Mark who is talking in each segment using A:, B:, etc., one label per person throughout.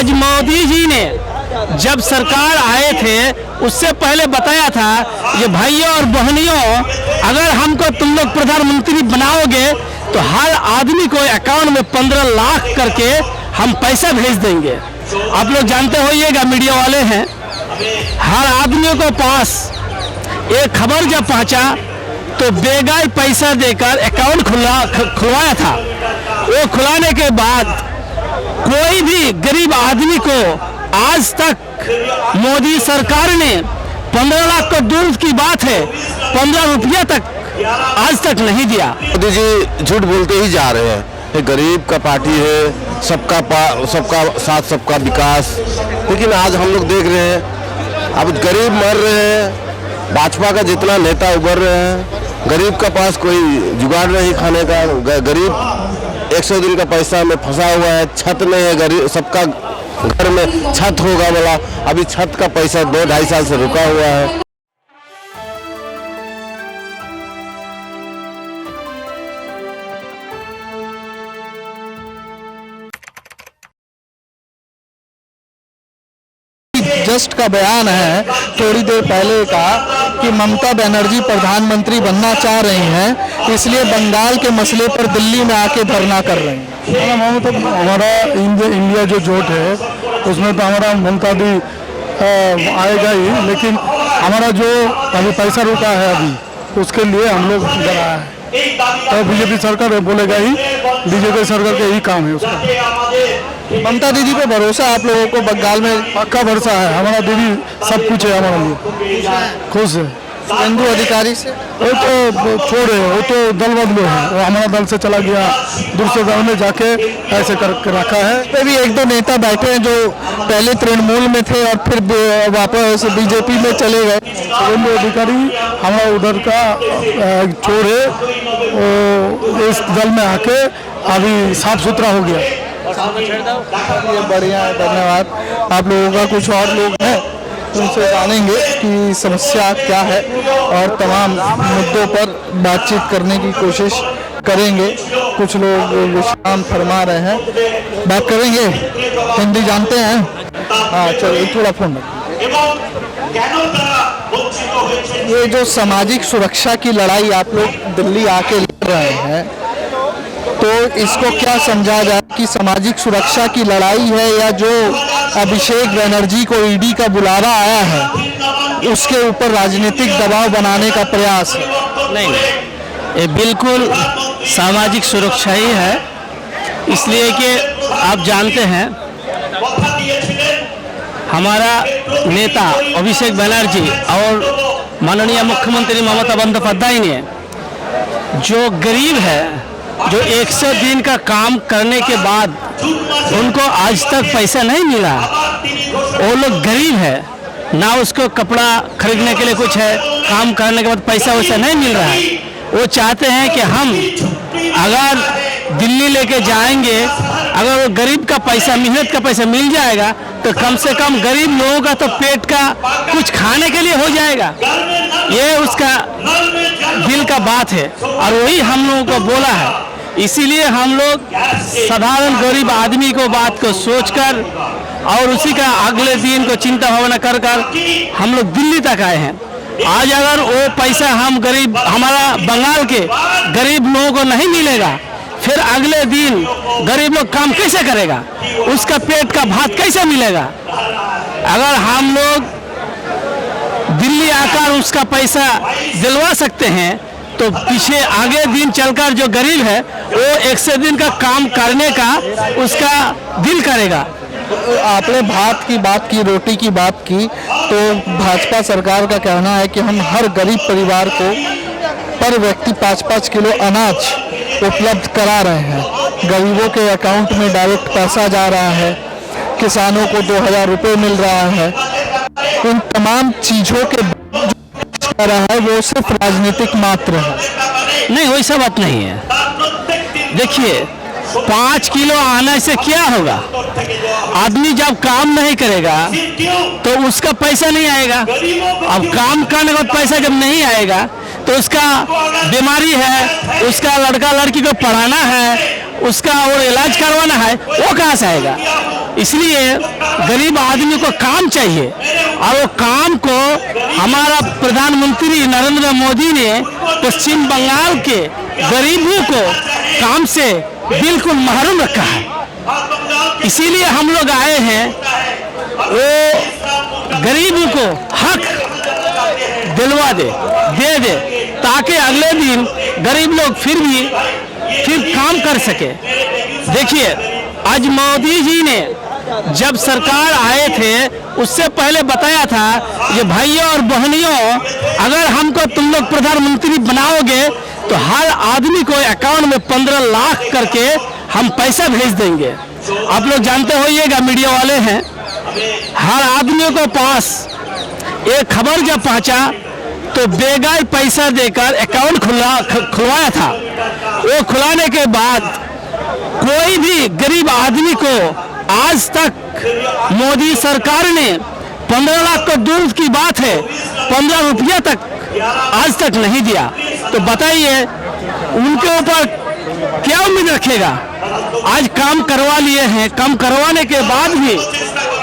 A: आज मोदी जी ने जब सरकार आए थे उससे पहले बताया था ये भाइयों और बहनियों, अगर हमको तुम लोग प्रधानमंत्री बनाओगे तो हर आदमी को अकाउंट में 15 लाख करके हम पैसा भेज देंगे। आप लोग जानते होइएगा, मीडिया वाले हैं, हर आदमी को पास एक खबर जब पहुंचा तो बेगाई पैसा देकर अकाउंट खुलवाया था। वो खुलाने के बाद कोई भी गरीब आदमी को आज तक मोदी सरकार ने 15 लाख को दूर की बात है, 15 रुपया तक आज तक नहीं दिया।
B: मोदी जी झूठ बोलते ही जा रहे हैं। ये गरीब का पार्टी है, सबका साथ सबका विकास, लेकिन आज हम लोग देख रहे हैं अब गरीब मर रहे हैं। भाजपा का जितना नेता उभर रहे हैं, गरीब का पास कोई जुगाड़ नहीं खाने का। गरीब 100 दिन का पैसा में फंसा हुआ है, छत नहीं है, गरीब सबका घर में छत होगा बोला, अभी छत का पैसा 2-2.5 साल से रुका हुआ है।
C: जस्ट का बयान है थोड़ी देर पहले का कि ममता बनर्जी प्रधानमंत्री बनना चाह रही हैं, इसलिए बंगाल के मसले पर दिल्ली में आके धरना कर रहे हैं।
D: तो हमारा इंडिया जो जोट है उसमें तो हमारा ममता दी आएगा ही, लेकिन हमारा जो अभी पैसा रुका है अभी उसके लिए हम लोग इधर आए हैं। तो बीजेपी सरकार बोलेगा ही, बीजेपी सरकार का यही काम है उसका।
C: ममता दीदी पे भरोसा आप लोगों को? बंगाल में
D: पक्का भरोसा है, हमारा दीदी सब कुछ है हमारे लिए, खुश है।
C: हिंदू अधिकारी से
D: वो तो छोड़े, वो तो दल बदलू है, वो हमारा दल से चला गया, दूसरे दल में जाके ऐसे करके रखा है।
C: पे भी 1-2 नेता बैठे हैं जो पहले तृणमूल में थे और फिर वापस बीजेपी में चले गए।
D: हिंदू अधिकारी हमारा उधर का छोड़े, वो इस दल में आके अभी साफ सुथरा हो गया।
C: ये बढ़िया है, धन्यवाद। आप लोगों का कुछ और लोग हैं, उनसे जानेंगे कि समस्या क्या है और तमाम मुद्दों पर बातचीत करने की कोशिश करेंगे। कुछ लोग विश्राम फरमा रहे हैं, बात करेंगे। हिंदी जानते हैं? हाँ, चलिए थोड़ा फोन। ये जो सामाजिक सुरक्षा की लड़ाई आप लोग दिल्ली आके लड़ रहे हैं, तो इसको क्या समझा जाए कि सामाजिक सुरक्षा की लड़ाई है या जो अभिषेक बनर्जी को ईडी का बुलावा आया है उसके ऊपर राजनीतिक दबाव बनाने का प्रयास है?
A: नहीं, ये बिल्कुल सामाजिक सुरक्षा ही है, इसलिए कि आप जानते हैं हमारा नेता अभिषेक बनर्जी और माननीय मुख्यमंत्री ममता बंदोपाध्याय ने जो गरीब है, जो 100 दिन का काम करने के बाद उनको आज तक पैसा नहीं मिला, वो लोग गरीब है ना, उसको कपड़ा खरीदने के लिए कुछ है, काम करने के बाद पैसा वैसा नहीं मिल रहा है। वो चाहते हैं कि हम अगर दिल्ली लेके जाएंगे, अगर वो गरीब का पैसा, मेहनत का पैसा मिल जाएगा तो कम से कम गरीब लोगों का तो पेट का कुछ खाने के लिए हो जाएगा। ये उसका दिल का बात है और वही हम लोगों को बोला है। इसीलिए हम लोग साधारण गरीब आदमी को बात को सोचकर और उसी का अगले दिन को चिंता भावना कर हम लोग दिल्ली तक आए हैं। आज अगर वो पैसा हम गरीब, हमारा बंगाल के गरीब लोगों को नहीं मिलेगा, फिर अगले दिन गरीब लोग काम कैसे करेगा, उसका पेट का भात कैसे मिलेगा? अगर हम लोग दिल्ली आकर उसका पैसा दिलवा सकते हैं तो पीछे आगे दिन चलकर जो गरीब है वो 100 दिन का काम करने का उसका दिल करेगा।
C: आपने भात की बात की, रोटी की बात की, तो भाजपा सरकार का कहना है कि हम हर गरीब परिवार को पर व्यक्ति 5-5 किलो अनाज उपलब्ध करा रहे हैं। गरीबों के अकाउंट में डायरेक्ट पैसा जा रहा है, किसानों को 2000 रुपये मिल रहा है। इन तमाम चीज़ों के कर रहा है वो सिर्फ राजनीतिक मात्र है।
A: नहीं, वैसा बात नहीं है। देखिए, 5 किलो आने से क्या होगा? आदमी जब काम नहीं करेगा तो उसका पैसा नहीं आएगा। अब काम करने के बाद पैसा जब नहीं आएगा तो उसका बीमारी है, उसका लड़का लड़की को पढ़ाना है, उसका और इलाज करवाना है, वो कहाँ से आएगा? इसलिए गरीब आदमी को काम चाहिए, और वो काम को हमारा प्रधानमंत्री नरेंद्र मोदी ने पश्चिम बंगाल के गरीबों को काम से बिल्कुल महरूम रखा है। इसीलिए हम लोग आए हैं, वो गरीबों को हक दिलवा दे दे, ताकि अगले दिन गरीब लोग फिर काम कर सके। देखिए, आज मोदी जी ने जब सरकार आए थे उससे पहले बताया था कि भाइयों और बहनियों, अगर हमको तुम लोग प्रधानमंत्री बनाओगे तो हर आदमी को अकाउंट में 15 लाख करके हम पैसा भेज देंगे। आप लोग जानते होइएगा, मीडिया वाले हैं, हर आदमी को पास एक खबर जब पहुंचा तो बेगार पैसा देकर अकाउंट खुलवाया था। वो खुलाने के बाद कोई भी गरीब आदमी को आज तक मोदी सरकार ने 15 लाख को दूर की बात है, 15 रुपया तक आज तक नहीं दिया। तो बताइए उनके ऊपर क्या उम्मीद रखेगा? आज काम करवा लिए हैं, काम करवाने के बाद भी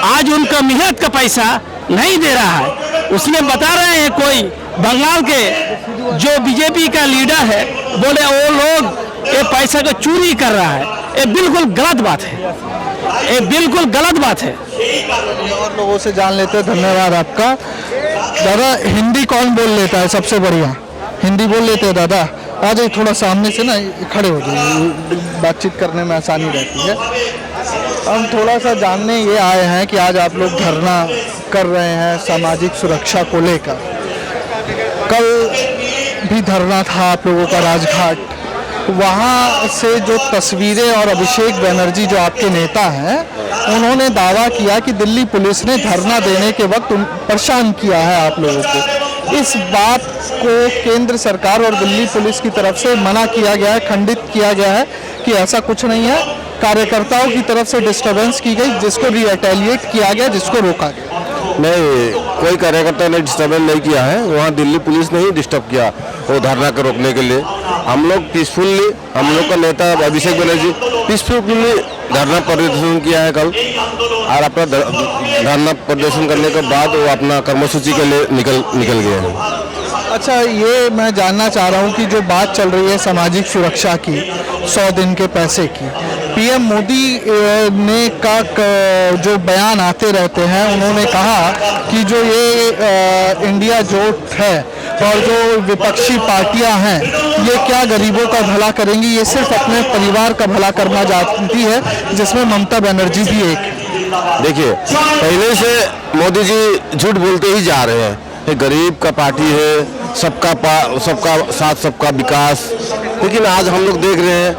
A: आज उनका मेहनत का पैसा नहीं दे रहा है। उसमें बता रहे हैं कोई बंगाल के जो बीजेपी का लीडर है, बोले वो लोग ये पैसा को चोरी कर रहा है। ये बिल्कुल गलत बात है, ये बिल्कुल गलत बात है।
C: और लोगों से जान लेते हैं। धन्यवाद आपका। दादा, हिंदी कौन बोल लेता है? सबसे बढ़िया हिंदी बोल लेते हैं दादा। आ जाइए थोड़ा सामने से ना, खड़े हो जाइए, बातचीत करने में आसानी रहती है। हम थोड़ा सा जानने ये आए हैं कि आज आप लोग धरना कर रहे हैं सामाजिक सुरक्षा को लेकर। कल भी धरना था आप लोगों का राजघाट, वहाँ से जो तस्वीरें, और अभिषेक बनर्जी जो आपके नेता हैं, उन्होंने दावा किया कि दिल्ली पुलिस ने धरना देने के वक्त परेशान किया है आप लोगों को। इस बात को केंद्र सरकार और दिल्ली पुलिस की तरफ से मना किया गया है, खंडित किया गया है कि ऐसा कुछ नहीं है। कार्यकर्ताओं की तरफ से डिस्टर्बेंस की गई, जिसको रिटेलिएट किया गया, जिसको रोका गया।
B: नहीं, कोई कार्यकर्ता ने डिस्टर्बेंस नहीं किया है। वहाँ दिल्ली पुलिस ने ही डिस्टर्ब किया वो धरना को रोकने के लिए। हम लोग पीसफुली, हम लोग का नेता अभिषेक बनर्जी पीसफुली धरना प्रदर्शन किया है कल, और अपना धरना प्रदर्शन करने के बाद वो अपना कर्मसूची के लिए निकल गए हैं।
C: अच्छा, ये मैं जानना चाह रहा हूँ कि जो बात चल रही है सामाजिक सुरक्षा की, 100 दिन के पैसे की, पीएम मोदी ने का जो बयान आते रहते हैं, उन्होंने कहा कि जो ये इंडिया जोट है और जो विपक्षी पार्टियां हैं, ये क्या गरीबों का भला करेंगी, ये सिर्फ अपने परिवार का भला करना चाहती है, जिसमें ममता बनर्जी भी एक है।
B: देखिए, पहले से मोदी जी झूठ बोलते ही जा रहे हैं। ये गरीब का पार्टी है, सबका साथ सबका विकास। लेकिन आज हम लोग देख रहे हैं,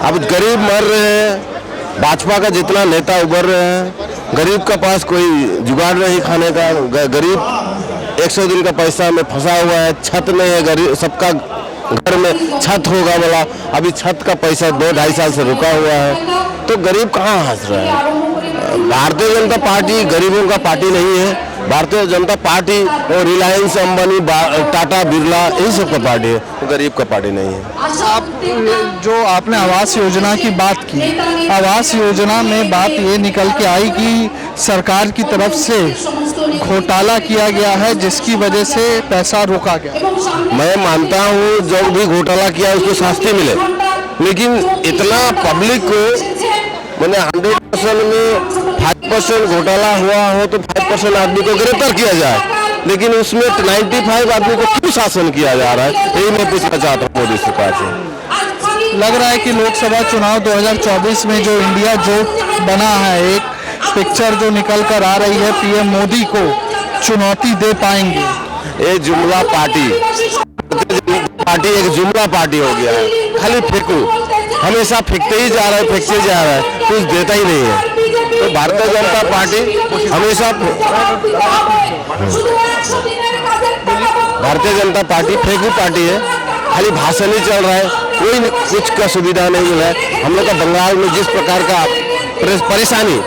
B: अब गरीब मर रहे हैं, भाजपा का जितना नेता उभर रहे हैं, गरीब का पास कोई जुगाड़ नहीं खाने का। गरीब 100 दिन का पैसा में फंसा हुआ है, छत नहीं है, गरीब सबका घर में छत होगा बोला, अभी छत का पैसा 2-2.5 साल से रुका हुआ है। तो गरीब कहाँ हंस रहा है? भारतीय जनता पार्टी गरीबों का पार्टी नहीं है। भारतीय जनता पार्टी और रिलायंस, अंबानी, टाटा, बिरला, यही सब का पार्टी है, तो गरीब का पार्टी नहीं है।
C: आप जो आपने आवास योजना की बात की, आवास योजना में बात ये निकल के आई कि सरकार की तरफ से घोटाला किया गया है, जिसकी वजह से पैसा रोका गया।
B: मैं मानता हूँ जो भी घोटाला किया उसको शास्ति मिले, लेकिन इतना पब्लिक को, मैंने 100% में 5% घोटाला हुआ हो तो 5% आदमी को गिरफ्तार किया जाए, लेकिन उसमें 95 आदमी को क्यों शासन किया जा रहा है? यही मैं पूछना चाहता हूँ मोदी सरकार से।
C: लग रहा है कि लोकसभा चुनाव 2024 में जो इंडिया जोट बना है, एक पिक्चर जो निकल कर आ रही है, पीएम मोदी को चुनौती दे पाएंगे।
B: ये जुमला पार्टी एक जुमला पार्टी हो गया है, खाली फेंकू, हमेशा फेंकते ही जा रहा है, कुछ देता ही नहीं है। तो भारतीय जनता पार्टी हमेशा, भारतीय जनता पार्टी फेंकू पार्टी है, खाली भाषण ही चल रहा है, कोई कुछ का सुविधा नहीं मिला है। हम लोग का बंगाल में जिस प्रकार का परेशानी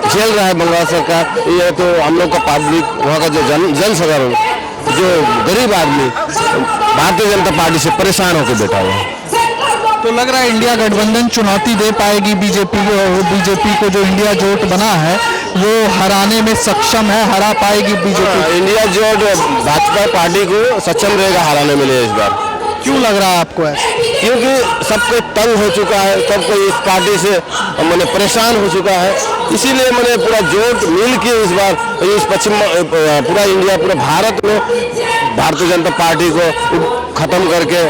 B: झेल रहा है बंगाल सरकार, ये तो हम लोग का पब्लिक, वहाँ का जो जनसाधारण, जो गरीब आदमी भारतीय जनता पार्टी से परेशान होकर बैठा हुआ है।
C: तो लग रहा है इंडिया गठबंधन चुनौती दे पाएगी बीजेपी को, और बीजेपी को जो इंडिया जोट बना है वो हराने में सक्षम है, हरा पाएगी बीजेपी।
B: इंडिया जोट भाजपा पार्टी को सक्षम रहेगा हराने में इस बार।
C: क्यों लग रहा है आपको ऐसा?
B: क्योंकि सबको तंग हो चुका है, सबको इस पार्टी से मैंने परेशान हो चुका है, इसीलिए मैंने पूरा जोट मिल के इस बार इस पूरा इंडिया, पूरा भारत में भारतीय जनता पार्टी को खत्म करके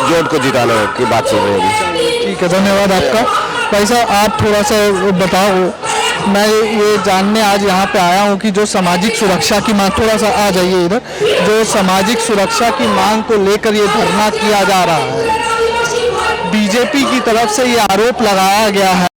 B: जोट को जिताने की बात चल रही है।
C: ठीक है, धन्यवाद आपका। भाई साहब, आप थोड़ा सा बताओ, मैं ये जानने आज यहाँ पे आया हूँ कि जो सामाजिक सुरक्षा की मांग, थोड़ा सा आ जाइए इधर, जो सामाजिक सुरक्षा की मांग को लेकर ये धरना किया जा रहा है, बीजेपी की तरफ से ये आरोप लगाया गया है